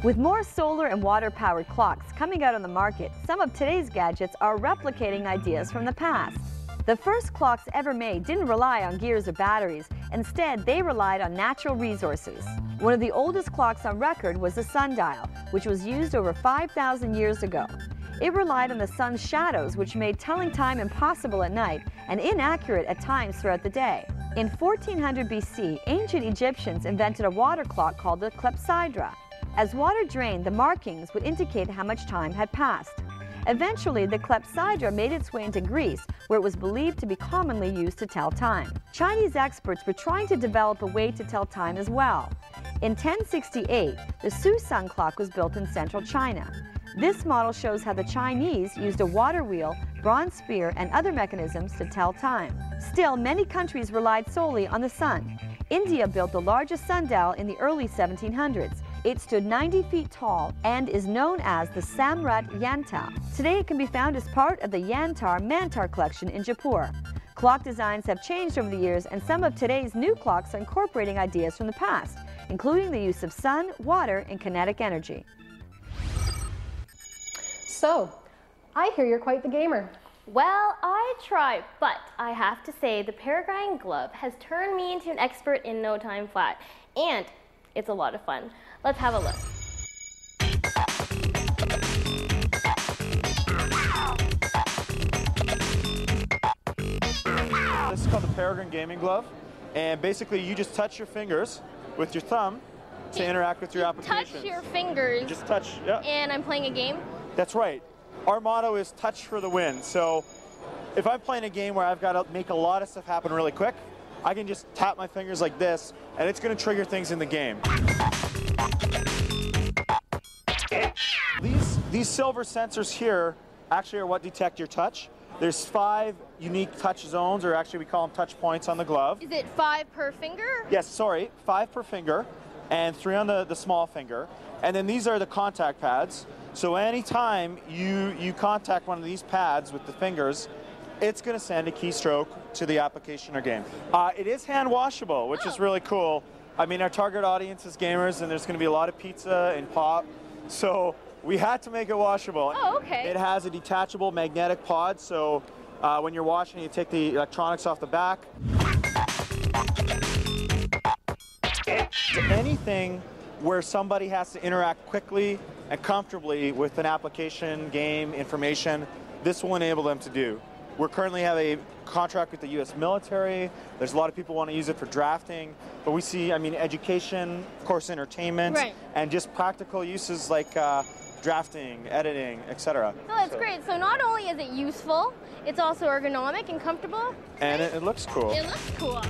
With more solar and water-powered clocks coming out on the market, some of today's gadgets are replicating ideas from the past. The first clocks ever made didn't rely on gears or batteries. Instead, they relied on natural resources. One of the oldest clocks on record was the sundial, which was used over 5,000 years ago. It relied on the sun's shadows, which made telling time impossible at night and inaccurate at times throughout the day. In 1400 BC, ancient Egyptians invented a water clock called the clepsydra. As water drained, the markings would indicate how much time had passed. Eventually, the clepsydra made its way into Greece, where it was believed to be commonly used to tell time. Chinese experts were trying to develop a way to tell time as well. In 1068, the Susung clock was built in central China. This model shows how the Chinese used a water wheel, bronze spear, and other mechanisms to tell time. Still, many countries relied solely on the sun. India built the largest sundial in the early 1700s. It stood 90 feet tall and is known as the Samrat Yantar. Today it can be found as part of the Yantar Mantar collection in Jaipur. Clock designs have changed over the years, and some of today's new clocks are incorporating ideas from the past, including the use of sun, water, and kinetic energy. So, I hear you're quite the gamer. Well, I try, but I have to say the Peregrine glove has turned me into an expert in no time flat, and it's a lot of fun. Let's have a look. This is called the Peregrine gaming glove, and basically you just touch your fingers with your thumb to interact with your applications. Touch your fingers. You just touch, yeah. And I'm playing a game? That's right. Our motto is touch for the win. So if I'm playing a game where I've got to make a lot of stuff happen really quick, I can just tap my fingers like this, and it's going to trigger things in the game. These silver sensors here actually are what detect your touch. There's 5 unique touch zones, or actually we call them touch points on the glove. Is it 5 per finger? Yes, sorry, 5 per finger, and 3 on the small finger. And then these are the contact pads. So anytime you contact one of these pads with the fingers, it's going to send a keystroke to the application or game. It is hand washable, which is really cool. I mean, our target audience is gamers, and there's going to be a lot of pizza and pop, so we had to make it washable. Oh, okay. It has a detachable magnetic pod, so when you're washing, you take the electronics off the back. Anything where somebody has to interact quickly and comfortably with an application, game, information, this will enable them to do. We currently have a contract with the U.S. military. There's a lot of people want to use it for drafting, but we see, I mean, education, of course, entertainment, right, and just practical uses like drafting, editing, etc. Oh, that's great. So not only is it useful, it's also ergonomic and comfortable. And it looks cool. It looks cool.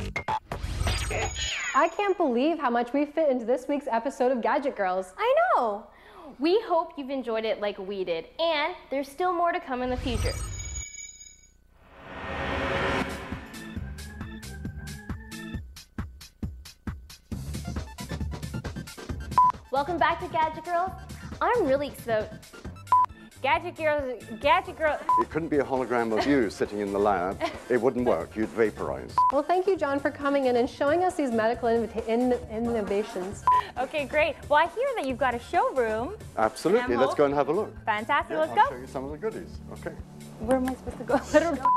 I can't believe how much we fit into this week's episode of Gadget Girls. I know. We hope you've enjoyed it like we did, and there's still more to come in the future. Welcome back to Gadget Girls. I'm really excited. Gadget Girls. It couldn't be a hologram of you sitting in the lab. It wouldn't work. You'd vaporize. Well, thank you, John, for coming in and showing us these medical innovations. Okay, great. Well, I hear that you've got a showroom. Absolutely. Let's go and have a look. Fantastic. Yeah, Let's I'll go. show you some of the goodies. Okay. Where am I supposed to go? I don't know.